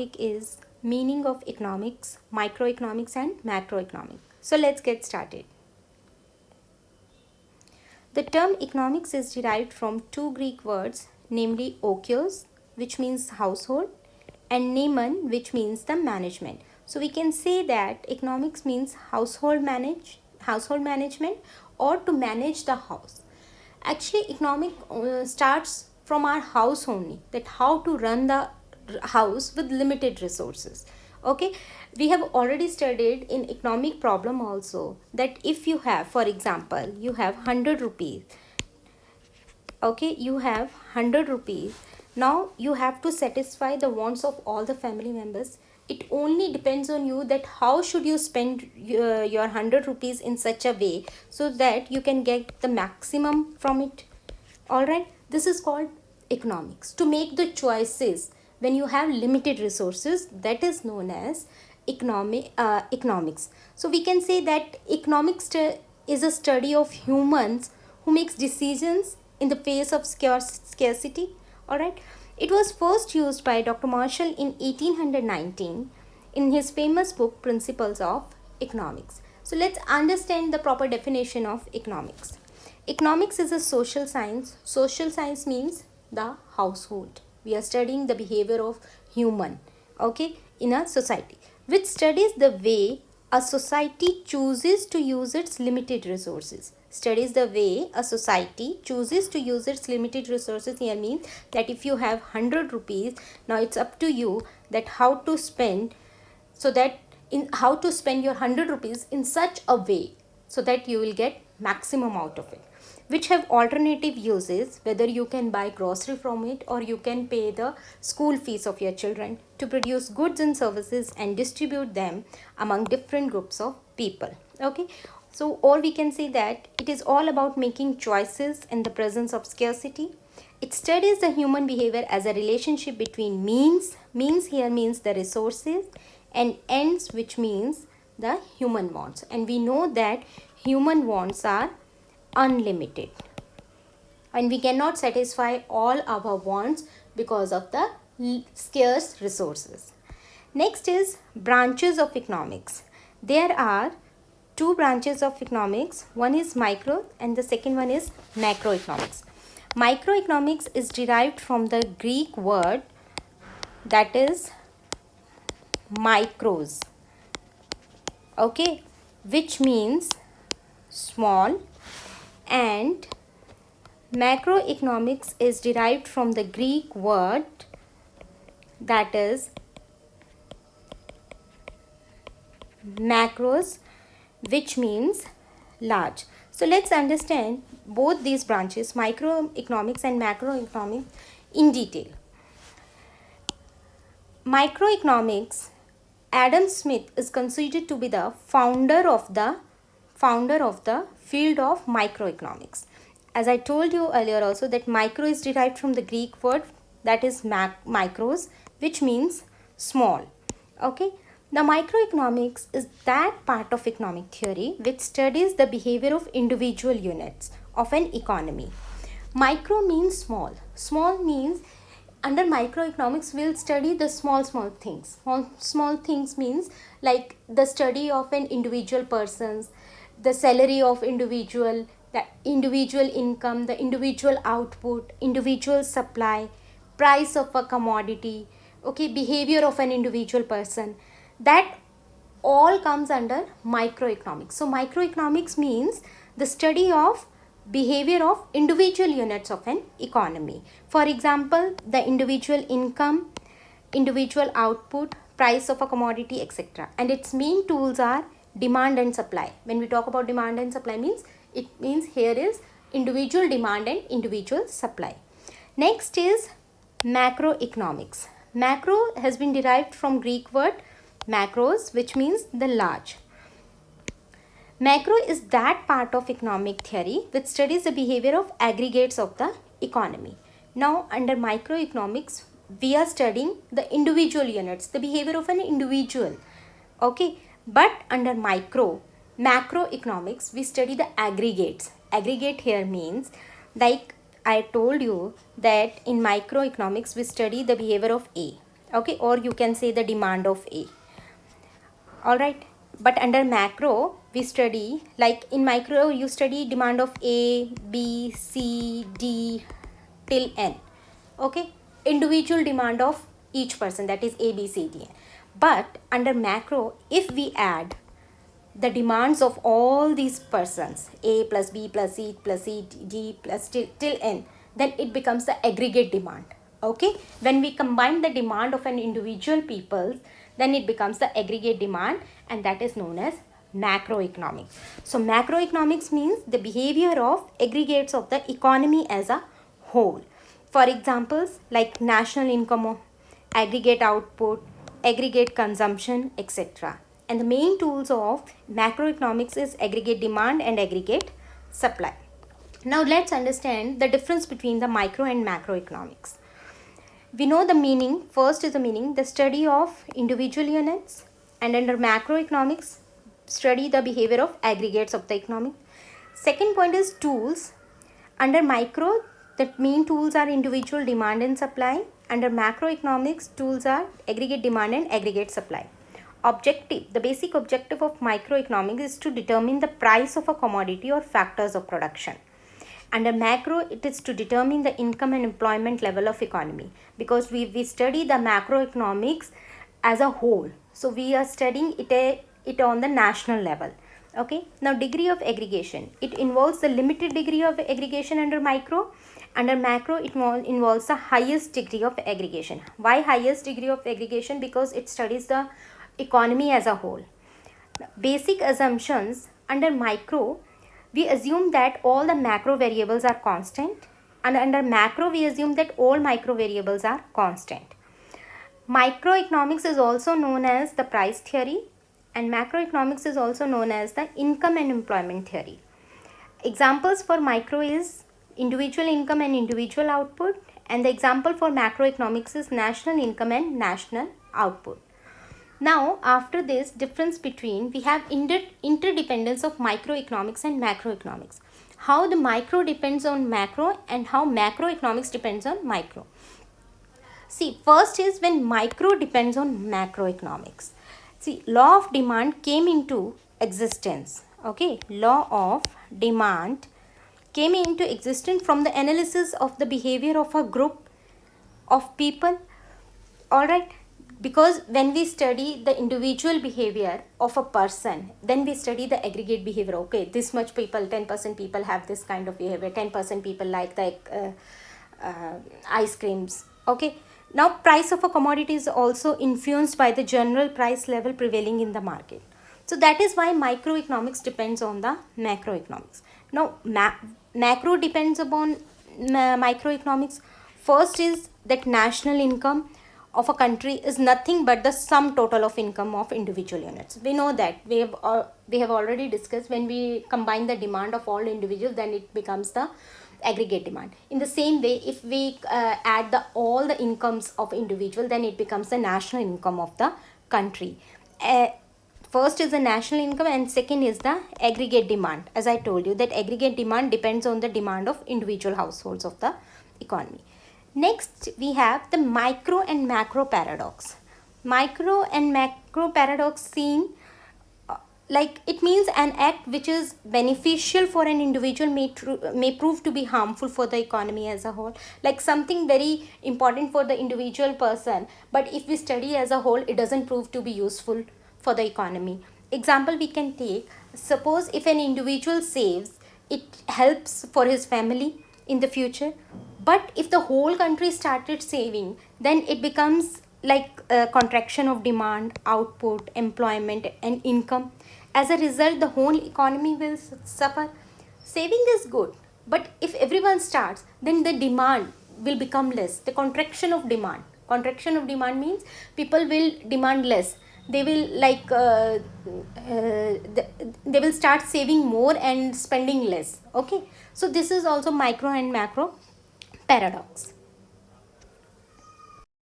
topic is meaning of economics, microeconomics and macroeconomics. So let's get started. The term economics is derived from two Greek words, namely okios, which means household, and neman, which means the management. So we can say that economics means household management or to manage the house. Actually, economic starts from our house only, that how to run the house with limited resources. Okay, we have already studied in economic problem also that if you have, for example, you have 100 rupees. Okay, you have 100 rupees. Now you have to satisfy the wants of all the family members. It only depends on you that how should you spend your 100 rupees in such a way so that you can get the maximum from it. All right, this is called economics. To make the choices when you have limited resources, that is known as economics. So we can say that economics is a study of humans who makes decisions in the face of scarcity. All right, it was first used by Dr. Marshall in 1819 in his famous book Principles of Economics. So let's understand the proper definition of economics. Economics is a social science. Social science means the household. We are studying the behavior of human, okay, in a society, which studies the way a society chooses to use its limited resources. Studies the way a society chooses to use its limited resources here means that if you have 100 rupees, now it's up to you that how to spend, so that in how to spend your 100 rupees in such a way so that you will get maximum out of it, which have alternative uses, whether you can buy grocery from it or you can pay the school fees of your children, to produce goods and services and distribute them among different groups of people. Okay, so or we can say that it is all about making choices in the presence of scarcity. It studies the human behavior as a relationship between means here means the resources, and ends, which means the human wants. And we know that human wants are unlimited and we cannot satisfy all our wants because of the scarce resources. Next is branches of economics. There are two branches of economics. One is micro and the second one is macroeconomics. Microeconomics is derived from the Greek word that is micros, okay, which means small, and macroeconomics is derived from the Greek word that is macros, which means large. So let's understand both these branches, microeconomics and macroeconomics, in detail. Microeconomics, Adam Smith is considered to be the founder of the field of microeconomics. As I told you earlier also that micro is derived from the Greek word that is micros, which means small. Okay, the microeconomics is that part of economic theory which studies the behavior of individual units of an economy. Micro means small. Small means under microeconomics we'll study the small things. Small things means like the study of an individual person's, the salary of individual, the individual income, the individual output, individual supply, price of a commodity, okay, behavior of an individual person. That all comes under microeconomics. So microeconomics means the study of behavior of individual units of an economy. For example, the individual income, individual output, price of a commodity, etc. And its main tools are demand and supply. When we talk about demand and supply means, it means here is individual demand and individual supply. Next is macroeconomics. Macro has been derived from Greek word macros, which means the large. Macro is that part of economic theory which studies the behavior of aggregates of the economy. Now under microeconomics we are studying the individual units, the behavior of an individual. Okay, but under macroeconomics we study the aggregates. Aggregate here means, like I told you that in microeconomics we study the behavior of A. okay, or you can say the demand of A. All right, but under macro we study, like in micro you study demand of A, B, C, D till N, okay, individual demand of each person, that is A, B, C, D. But under macro, if we add the demands of all these persons, A plus B plus C plus C D plus till N, then it becomes the aggregate demand. Okay, when we combine the demand of an individual people, then it becomes the aggregate demand, and that is known as macroeconomics. So macroeconomics means the behavior of aggregates of the economy as a whole. For examples like national income, aggregate output, aggregate consumption, etc. And the main tools of macroeconomics is aggregate demand and aggregate supply. Now let's understand the difference between the micro and macroeconomics. We know the meaning. First is the meaning, the study of individual units, and under macroeconomics, study the behavior of aggregates of the economy. Second point is tools. Under micro, the main tools are individual demand and supply. Under macroeconomics, tools are aggregate demand and aggregate supply. Objective. The basic objective of microeconomics is to determine the price of a commodity or factors of production. Under macro, it is to determine the income and employment level of economy, because we study the macroeconomics as a whole. So we are studying it on the national level. Okay. Now degree of aggregation. It involves the limited degree of aggregation under micro. Under macro, it involves the highest degree of aggregation. Why highest degree of aggregation? Because it studies the economy as a whole. Basic assumptions. Under micro, we assume that all the macro variables are constant, and under macro we assume that all micro variables are constant. Microeconomics is also known as the price theory, and macroeconomics is also known as the income and employment theory. Examples for micro is individual income and individual output, and the example for macroeconomics is national income and national output. Now, after this difference between, we have interdependence of microeconomics and macroeconomics. How the micro depends on macro and how macroeconomics depends on micro. See, first is when micro depends on macroeconomics. See, law of demand came into existence. Okay, law of demand came into existence from the analysis of the behavior of a group of people. All right. Because when we study the individual behavior of a person, then we study the aggregate behavior. Okay, this much people, 10% people have this kind of behavior, 10% people like the ice creams. Okay, now price of a commodity is also influenced by the general price level prevailing in the market. So that is why microeconomics depends on the macroeconomics. Now macro depends upon microeconomics. First is that national income of a country is nothing but the sum total of income of individual units. We know that we have already discussed, when we combine the demand of all individuals, then it becomes the aggregate demand. In the same way, if we add all the incomes of individual, then it becomes the national income of the country. First is the national income, and second is the aggregate demand. As I told you, that aggregate demand depends on the demand of individual households of the economy. Next, we have the micro and macro paradox. Micro and macro paradox seen like it means an act which is beneficial for an individual may prove to be harmful for the economy as a whole. Like something very important for the individual person, but if we study as a whole, it doesn't prove to be useful for the economy. Example we can take, suppose if an individual saves, it helps for his family in the future. But if the whole country started saving, then it becomes like a contraction of demand, output, employment and income. As a result, the whole economy will suffer. Saving is good, but if everyone starts, then the demand will become less. The contraction of demand. Contraction of demand means people will demand less. They will they will start saving more and spending less. Okay, so this is also micro and macro paradox.